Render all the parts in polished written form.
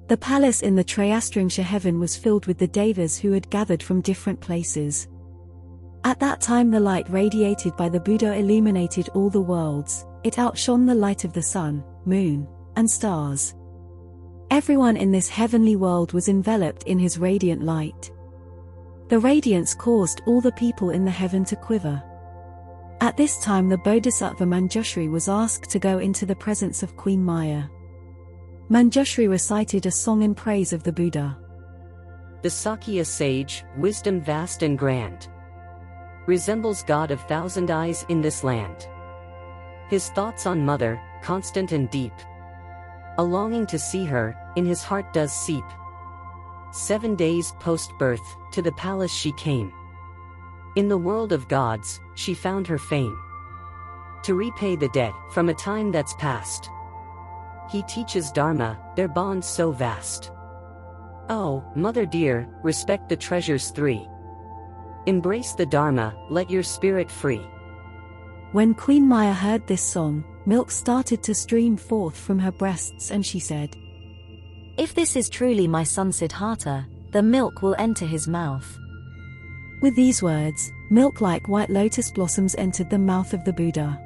The palace in the Trāyastriṃśa Heaven was filled with the devas who had gathered from different places. At that time the light radiated by the Buddha illuminated all the worlds, it outshone the light of the sun, moon, and stars. Everyone in this heavenly world was enveloped in his radiant light. The radiance caused all the people in the heaven to quiver. At this time the Bodhisattva Manjushri was asked to go into the presence of Queen Maya. Manjushri recited a song in praise of the Buddha. The Sakya sage, wisdom vast and grand, resembles God of thousand eyes in this land. His thoughts on mother, constant and deep, a longing to see her, in his heart does seep. 7 days post-birth, to the palace she came. In the world of gods, she found her fame. To repay the debt, from a time that's past. He teaches Dharma, their bond so vast. Oh, mother dear, respect the treasures three. Embrace the Dharma, let your spirit free. When Queen Maya heard this song, milk started to stream forth from her breasts and she said, "If this is truly my son Siddhartha, the milk will enter his mouth." With these words, milk like white lotus blossoms entered the mouth of the Buddha.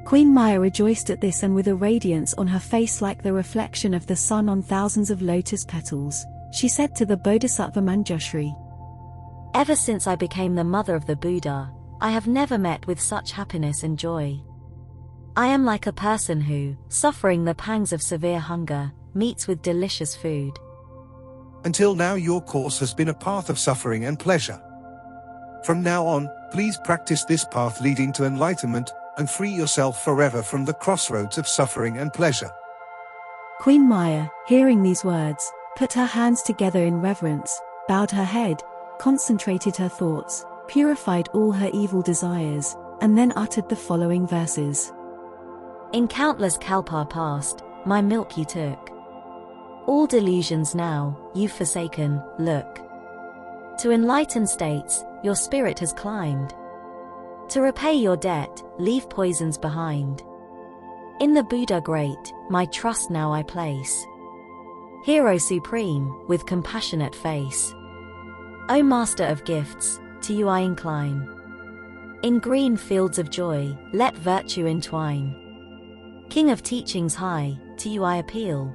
Queen Maya rejoiced at this, and with a radiance on her face like the reflection of the sun on thousands of lotus petals, she said to the Bodhisattva Manjushri, "Ever since I became the mother of the Buddha, I have never met with such happiness and joy. I am like a person who, suffering the pangs of severe hunger, meets with delicious food. Until now your course has been a path of suffering and pleasure. From now on, please practice this path leading to enlightenment, and free yourself forever from the crossroads of suffering and pleasure." Queen Maya, hearing these words, put her hands together in reverence, bowed her head, concentrated her thoughts, purified all her evil desires, and then uttered the following verses. "In countless kalpa past, my milk you took. All delusions now, you've forsaken, look. To enlighten states, your spirit has climbed. To repay your debt, leave poisons behind. In the Buddha great, my trust now I place. Hero supreme, with compassionate face. O Master of gifts, to you I incline. In green fields of joy, let virtue entwine. King of teachings high, to you I appeal.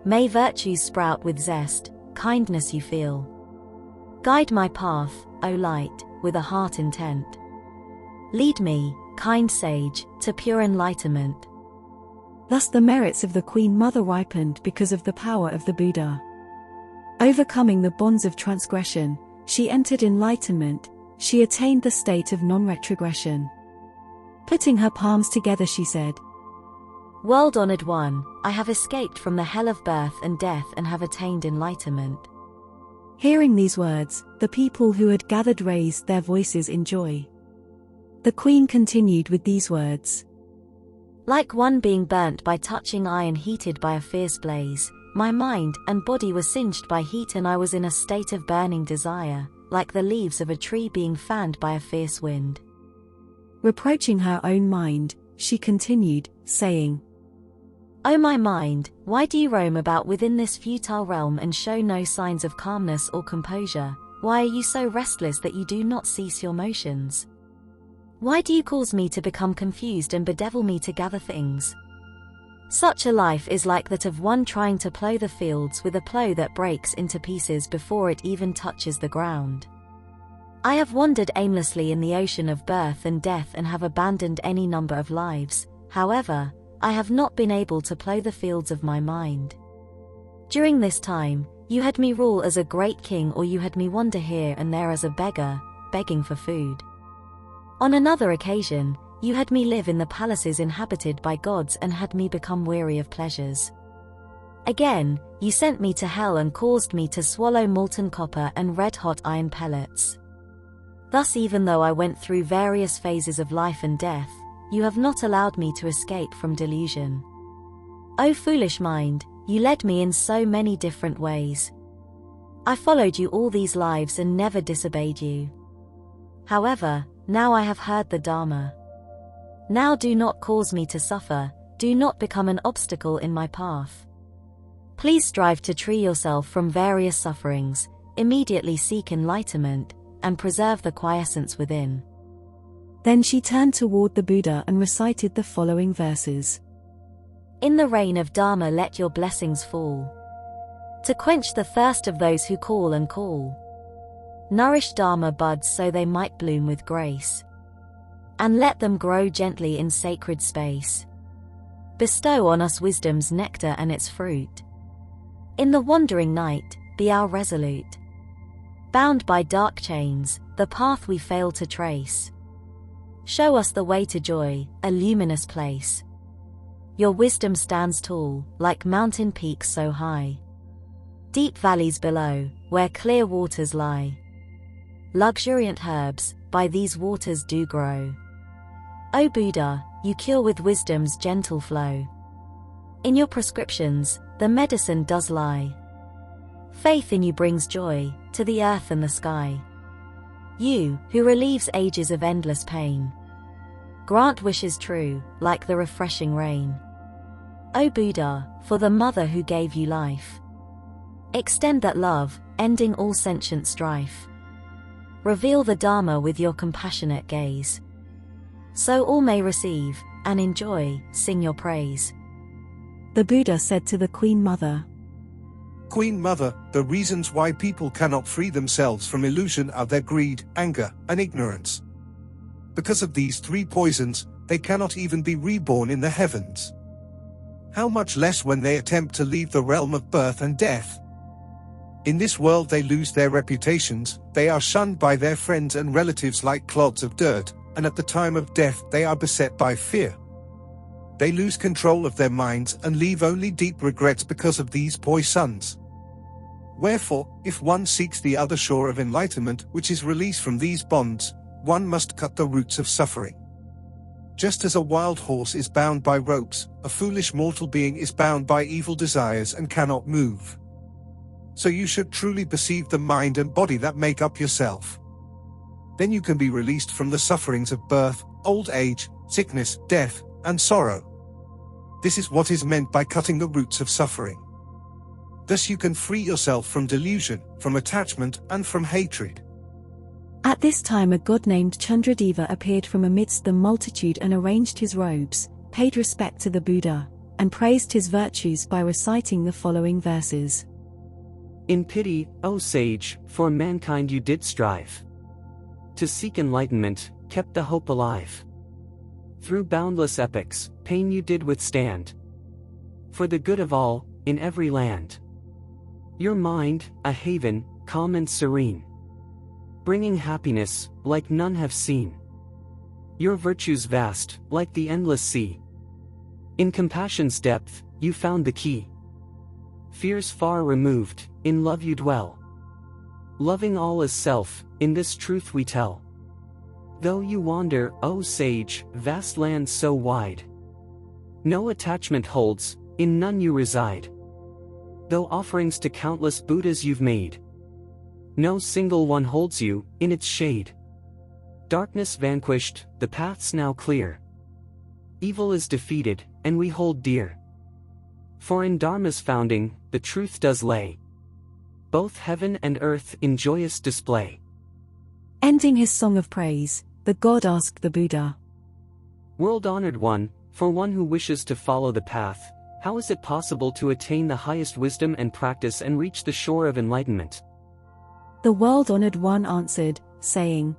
May virtues sprout with zest, kindness you feel. Guide my path, O light, with a heart intent. Lead me, kind sage, to pure enlightenment." Thus the merits of the Queen Mother ripened because of the power of the Buddha. Overcoming the bonds of transgression, she entered enlightenment, she attained the state of non-retrogression. Putting her palms together she said, "World-honored one, I have escaped from the hell of birth and death and have attained enlightenment." Hearing these words, the people who had gathered raised their voices in joy. The Queen continued with these words. "Like one being burnt by touching iron heated by a fierce blaze, my mind and body were singed by heat and I was in a state of burning desire, like the leaves of a tree being fanned by a fierce wind." Reproaching her own mind, she continued, saying, "O my mind, why do you roam about within this futile realm and show no signs of calmness or composure? Why are you so restless that you do not cease your motions? Why do you cause me to become confused and bedevil me to gather things? Such a life is like that of one trying to plough the fields with a plough that breaks into pieces before it even touches the ground. I have wandered aimlessly in the ocean of birth and death and have abandoned any number of lives, however, I have not been able to plough the fields of my mind. During this time, you had me rule as a great king, or you had me wander here and there as a beggar, begging for food. On another occasion, you had me live in the palaces inhabited by gods and had me become weary of pleasures. Again, you sent me to hell and caused me to swallow molten copper and red-hot iron pellets. Thus, even though I went through various phases of life and death, you have not allowed me to escape from delusion. O foolish mind, you led me in so many different ways. I followed you all these lives and never disobeyed you. However, now I have heard the Dharma. Now do not cause me to suffer, do not become an obstacle in my path. Please strive to free yourself from various sufferings, immediately seek enlightenment, and preserve the quiescence within. Then she turned toward the Buddha and recited the following verses. In the rain of Dharma let your blessings fall, to quench the thirst of those who call and call. Nourish Dharma buds so they might bloom with grace, and let them grow gently in sacred space. Bestow on us wisdom's nectar and its fruit. In the wandering night, be our resolute. Bound by dark chains, the path we fail to trace. Show us the way to joy, a luminous place. Your wisdom stands tall, like mountain peaks so high. Deep valleys below, where clear waters lie. Luxuriant herbs, by these waters do grow. O Buddha, you cure with wisdom's gentle flow. In your prescriptions, the medicine does lie. Faith in you brings joy, to the earth and the sky. You, who relieves ages of endless pain, grant wishes true, like the refreshing rain. O Buddha, for the mother who gave you life, extend that love, ending all sentient strife. Reveal the Dharma with your compassionate gaze, so all may receive, and enjoy, sing your praise. The Buddha said to the Queen Mother, Queen Mother, the reasons why people cannot free themselves from illusion are their greed, anger, and ignorance. Because of these three poisons, they cannot even be reborn in the heavens. How much less when they attempt to leave the realm of birth and death? In this world they lose their reputations, they are shunned by their friends and relatives like clods of dirt, and at the time of death they are beset by fear. They lose control of their minds and leave only deep regrets because of these poisons. Wherefore, if one seeks the other shore of enlightenment, which is release from these bonds, one must cut the roots of suffering. Just as a wild horse is bound by ropes, a foolish mortal being is bound by evil desires and cannot move. So you should truly perceive the mind and body that make up yourself. Then you can be released from the sufferings of birth, old age, sickness, death, and sorrow. This is what is meant by cutting the roots of suffering. Thus you can free yourself from delusion, from attachment, and from hatred. At this time a god named Chandradeva appeared from amidst the multitude and arranged his robes, paid respect to the Buddha, and praised his virtues by reciting the following verses. In pity, O sage, for mankind you did strive. To seek enlightenment, kept the hope alive. Through boundless epochs, pain you did withstand. For the good of all, in every land. Your mind, a haven, calm and serene. Bringing happiness, like none have seen. Your virtues vast, like the endless sea. In compassion's depth, you found the key. Fears far removed, in love you dwell. Loving all as self, in this truth we tell. Though you wander, O sage, vast lands so wide. No attachment holds, in none you reside. Though offerings to countless Buddhas you've made, no single one holds you, in its shade. Darkness vanquished, the path's now clear. Evil is defeated, and we hold dear. For in Dharma's founding, the truth does lay. Both heaven and earth in joyous display. Ending his song of praise, the god asked the Buddha, World-honored one, for one who wishes to follow the path, how is it possible to attain the highest wisdom and practice and reach the shore of enlightenment? The world-honored one answered, saying,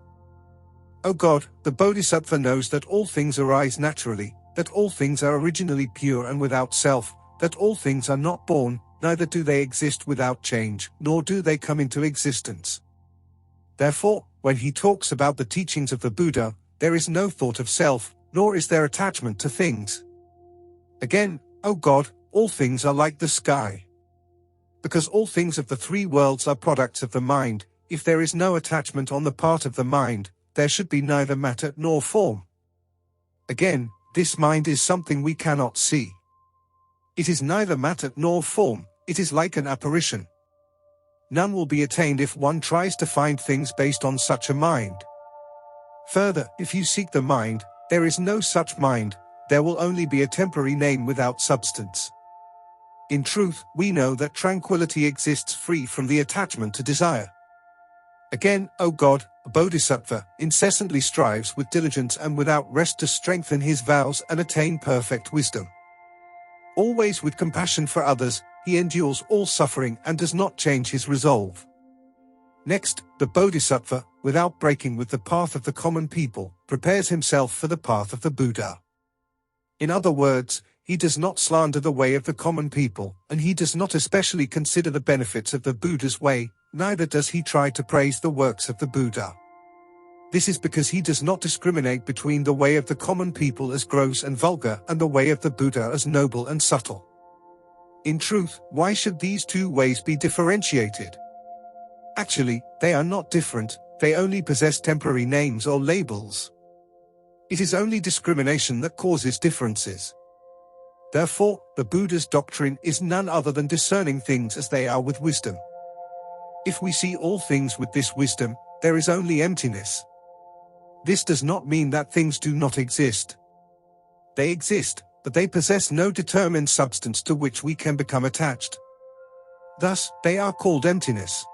O God, the Bodhisattva knows that all things arise naturally, that all things are originally pure and without self, that all things are not born, neither do they exist without change, nor do they come into existence. Therefore, when he talks about the teachings of the Buddha, there is no thought of self, nor is there attachment to things. Again, O God, all things are like the sky. Because all things of the three worlds are products of the mind, if there is no attachment on the part of the mind, there should be neither matter nor form. Again, this mind is something we cannot see. It is neither matter nor form, it is like an apparition. None will be attained if one tries to find things based on such a mind. Further, if you seek the mind, there is no such mind, there will only be a temporary name without substance. In truth, we know that tranquility exists free from the attachment to desire. Again, O God, a bodhisattva incessantly strives with diligence and without rest to strengthen his vows and attain perfect wisdom. Always with compassion for others, he endures all suffering and does not change his resolve. Next, the bodhisattva, without breaking with the path of the common people, prepares himself for the path of the Buddha. In other words, he does not slander the way of the common people, and he does not especially consider the benefits of the Buddha's way, neither does he try to praise the works of the Buddha. This is because he does not discriminate between the way of the common people as gross and vulgar and the way of the Buddha as noble and subtle. In truth, why should these two ways be differentiated? Actually, they are not different, they only possess temporary names or labels. It is only discrimination that causes differences. Therefore, the Buddha's doctrine is none other than discerning things as they are with wisdom. If we see all things with this wisdom, there is only emptiness. This does not mean that things do not exist. They exist, but they possess no determined substance to which we can become attached. Thus, they are called emptiness.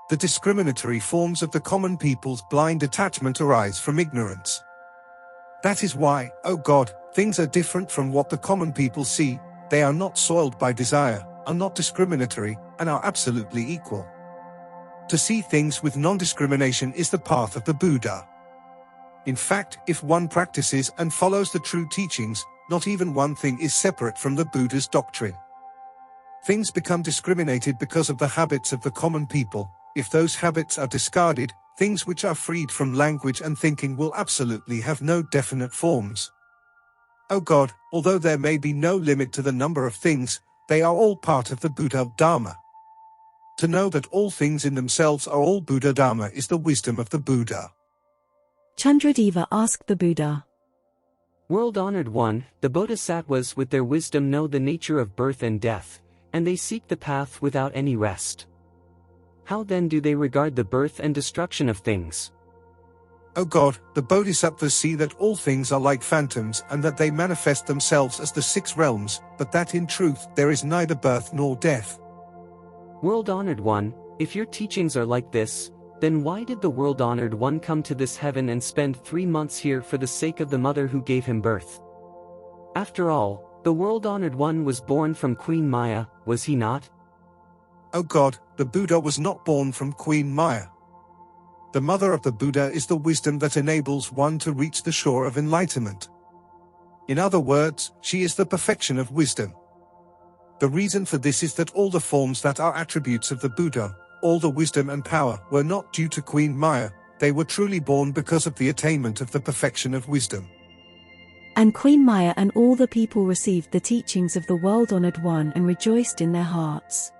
The discriminatory forms of the common people's blind attachment arise from ignorance. That is why, O God, things are different from what the common people see, they are not soiled by desire, are not discriminatory, and are absolutely equal. To see things with non-discrimination is the path of the Buddha. In fact, if one practices and follows the true teachings, not even one thing is separate from the Buddha's doctrine. Things become discriminated because of the habits of the common people. If those habits are discarded, things which are freed from language and thinking will absolutely have no definite forms. O God, although there may be no limit to the number of things, they are all part of the Buddha-Dharma. To know that all things in themselves are all Buddha-Dharma is the wisdom of the Buddha. Chandradeva asked the Buddha, World-honored one, the bodhisattvas with their wisdom know the nature of birth and death, and they seek the path without any rest. How then do they regard the birth and destruction of things? O God, the bodhisattvas see that all things are like phantoms and that they manifest themselves as the 6 realms, but that in truth there is neither birth nor death. World-honored one, if your teachings are like this, then why did the world-honored one come to this heaven and spend 3 months here for the sake of the mother who gave him birth? After all, the world-honored one was born from Queen Maya, was he not? O God, the Buddha was not born from Queen Maya. The mother of the Buddha is the wisdom that enables one to reach the shore of enlightenment. In other words, she is the perfection of wisdom. The reason for this is that all the forms that are attributes of the Buddha, all the wisdom and power, were not due to Queen Maya, they were truly born because of the attainment of the perfection of wisdom. and Queen Maya and all the people received the teachings of the world-honored one and rejoiced in their hearts.